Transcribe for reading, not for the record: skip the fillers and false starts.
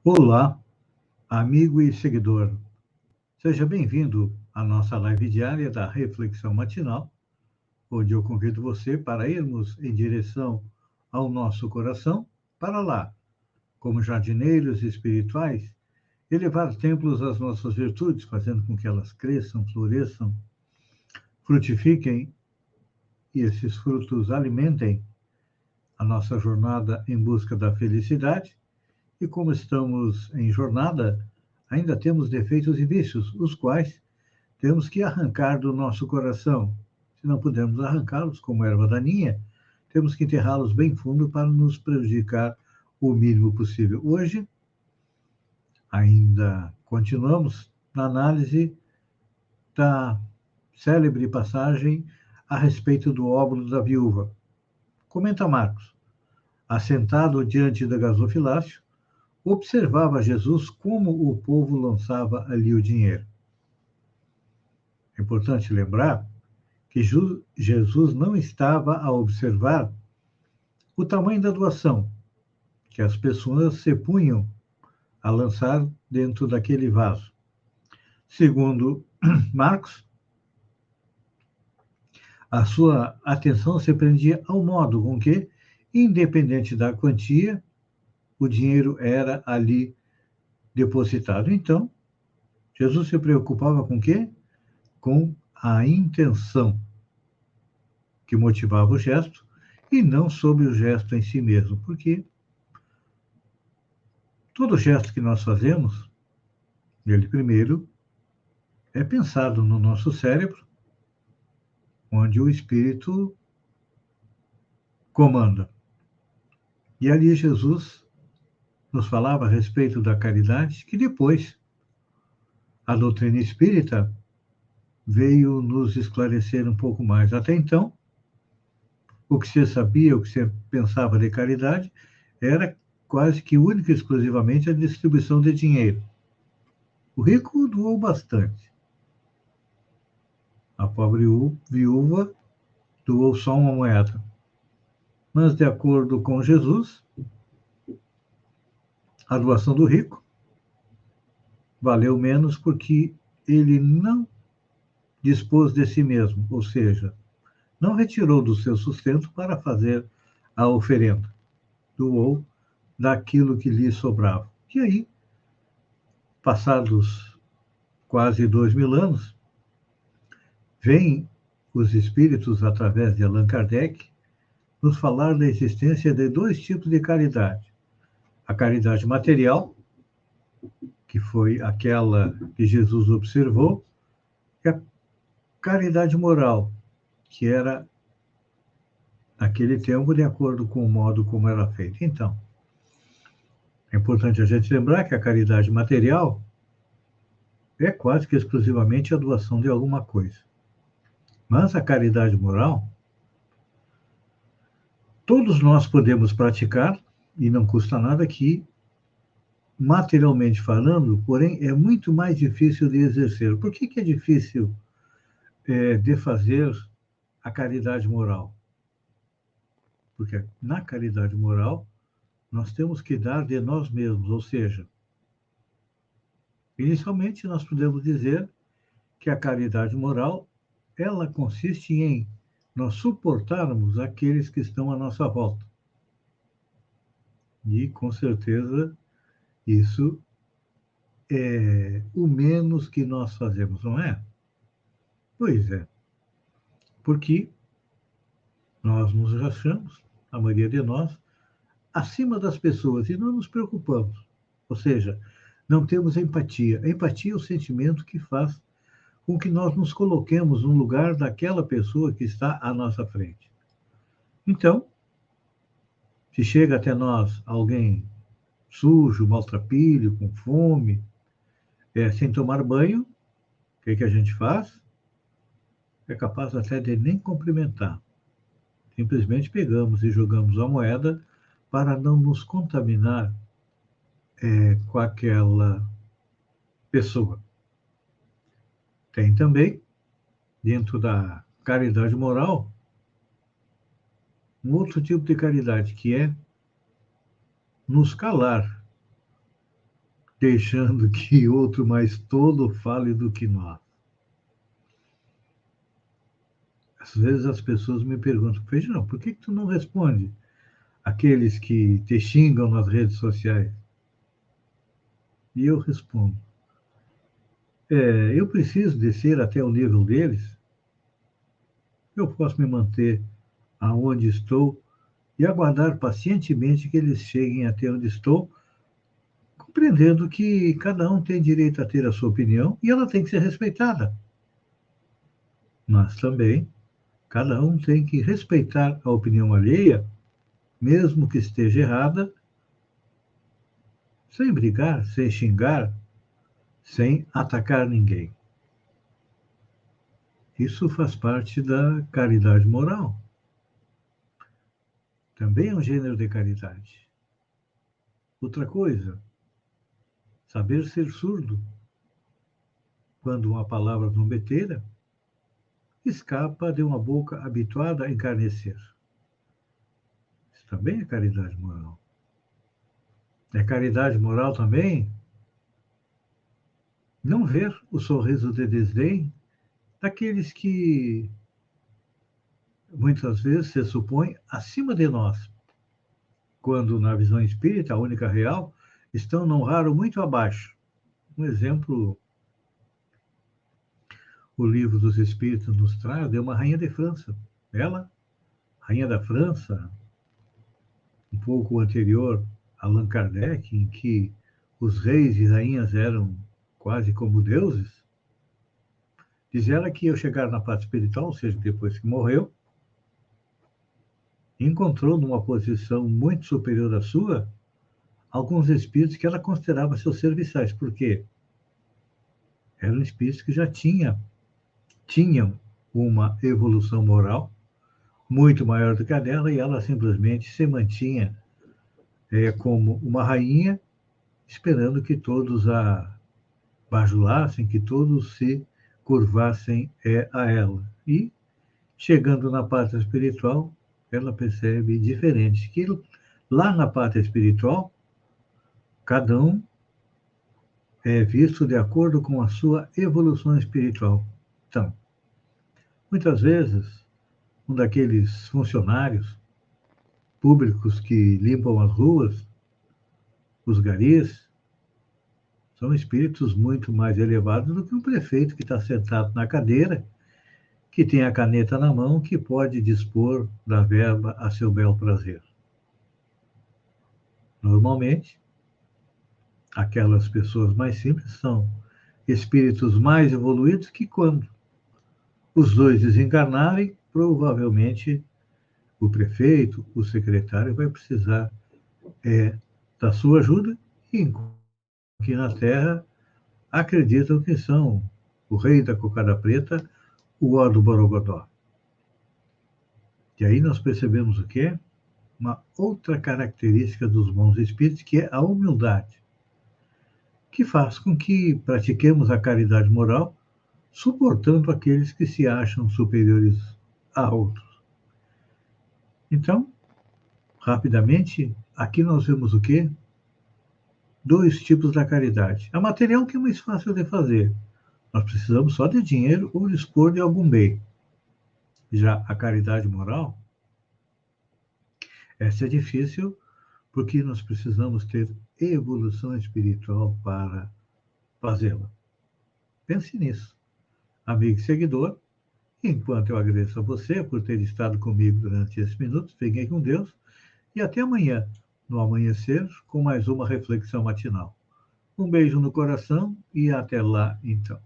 Olá, amigo e seguidor. Seja bem-vindo à nossa live diária da Reflexão Matinal, onde eu convido você para irmos em direção ao nosso coração, para lá, como jardineiros espirituais, elevar templos às nossas virtudes, fazendo com que elas cresçam, floresçam, frutifiquem e esses frutos alimentem a nossa jornada em busca da felicidade. E como estamos em jornada, ainda temos defeitos e vícios, os quais temos que arrancar do nosso coração. Se não pudermos arrancá-los como erva daninha, temos que enterrá-los bem fundo para nos prejudicar o mínimo possível. Hoje, ainda continuamos na análise da célebre passagem a respeito do óbolo da viúva. Comenta Marcos: assentado diante da gasofilácio, observava Jesus como o povo lançava ali o dinheiro. É importante lembrar que Jesus não estava a observar o tamanho da doação que as pessoas se punham a lançar dentro daquele vaso. Segundo Marcos, a sua atenção se prendia ao modo com que, independente da quantia, o dinheiro era ali depositado. Então, Jesus se preocupava com o quê? Com a intenção que motivava o gesto e não sobre o gesto em si mesmo, porque todo gesto que nós fazemos, ele primeiro é pensado no nosso cérebro, onde o espírito comanda. E ali Jesus nos falava a respeito da caridade, que depois a doutrina espírita veio nos esclarecer um pouco mais. Até então, o que você sabia, o que você pensava de caridade, era quase que única e exclusivamente a distribuição de dinheiro. O rico doou bastante. A pobre viúva doou só uma moeda. Mas, de acordo com Jesus, a doação do rico valeu menos porque ele não dispôs de si mesmo, ou seja, não retirou do seu sustento para fazer a oferenda, doou daquilo que lhe sobrava. E aí, passados quase 2000 anos, vêm os espíritos, através de Allan Kardec, nos falar da existência de dois tipos de caridade. A caridade material, que foi aquela que Jesus observou, e a caridade moral, que era, naquele tempo, de acordo com o modo como era feita. Então, é importante a gente lembrar que a caridade material é quase que exclusivamente a doação de alguma coisa. Mas a caridade moral, todos nós podemos praticar, e não custa nada que, materialmente falando, porém, é muito mais difícil de exercer. Por que é difícil de fazer a caridade moral? Porque na caridade moral, nós temos que dar de nós mesmos, ou seja, inicialmente nós podemos dizer que a caridade moral, ela consiste em nós suportarmos aqueles que estão à nossa volta. E, com certeza, isso é o menos que nós fazemos, não é? Pois é, porque nós nos achamos, a maioria de nós, acima das pessoas e não nos preocupamos. Ou seja, não temos empatia. A empatia é o sentimento que faz com que nós nos coloquemos no lugar daquela pessoa que está à nossa frente. Então, se chega até nós alguém sujo, maltrapilho, com fome, sem tomar banho, o que a gente faz? É capaz até de nem cumprimentar. Simplesmente pegamos e jogamos a moeda para não nos contaminar com aquela pessoa. Tem também, dentro da caridade moral, um outro tipo de caridade, que é nos calar deixando que outro mais tolo fale do que nós. Às vezes as pessoas me perguntam, Feijão, por que tu não responde aqueles que te xingam nas redes sociais? E eu respondo, eu preciso descer até o nível deles? Eu posso me manter aonde estou e aguardar pacientemente que eles cheguem até onde estou, compreendendo que cada um tem direito a ter a sua opinião e ela tem que ser respeitada. Mas também cada um tem que respeitar a opinião alheia, mesmo que esteja errada, sem brigar, sem xingar, sem atacar ninguém. Isso faz parte da caridade moral. Também é um gênero de caridade. Outra coisa, saber ser surdo. Quando uma palavra trombeteira escapa de uma boca habituada a encarnecer. Isso também é caridade moral. É caridade moral também não ver o sorriso de desdém daqueles que muitas vezes se supõem acima de nós, quando na visão espírita, a única real, estão num raro muito abaixo. Um exemplo, o livro dos Espíritos nos traz, é uma rainha de França. Ela, rainha da França, um pouco anterior a Allan Kardec, em que os reis e rainhas eram quase como deuses, diz ela que ao chegar na parte espiritual, ou seja, depois que morreu, encontrou numa posição muito superior à sua alguns espíritos que ela considerava seus serviçais. Por quê? Eram espíritos que já tinham uma evolução moral muito maior do que a dela e ela simplesmente se mantinha como uma rainha, esperando que todos a bajulassem, que todos se curvassem a ela. E, chegando na parte espiritual, ela percebe diferente, que lá na parte espiritual, cada um é visto de acordo com a sua evolução espiritual. Então, muitas vezes, um daqueles funcionários públicos que limpam as ruas, os garis, são espíritos muito mais elevados do que um prefeito que está sentado na cadeira, que tem a caneta na mão, que pode dispor da verba a seu bel prazer. Normalmente, aquelas pessoas mais simples são espíritos mais evoluídos que, quando os dois desencarnarem, provavelmente o prefeito, o secretário vai precisar da sua ajuda, e aqui na Terra acreditam que são o rei da cocada preta, o ó do borogodó. E aí nós percebemos o quê? Uma outra característica dos bons espíritos, que é a humildade, que faz com que pratiquemos a caridade moral, suportando aqueles que se acham superiores a outros. Então, rapidamente, aqui nós vemos o quê? Dois tipos da caridade. A material, que é mais fácil de fazer. Nós precisamos só de dinheiro ou dispor de algum bem. Já a caridade moral, essa é difícil, porque nós precisamos ter evolução espiritual para fazê-la. Pense nisso, amigo e seguidor. Enquanto eu agradeço a você por ter estado comigo durante esses minutos, fiquem com Deus e até amanhã, no amanhecer, com mais uma reflexão matinal. Um beijo no coração e até lá, então.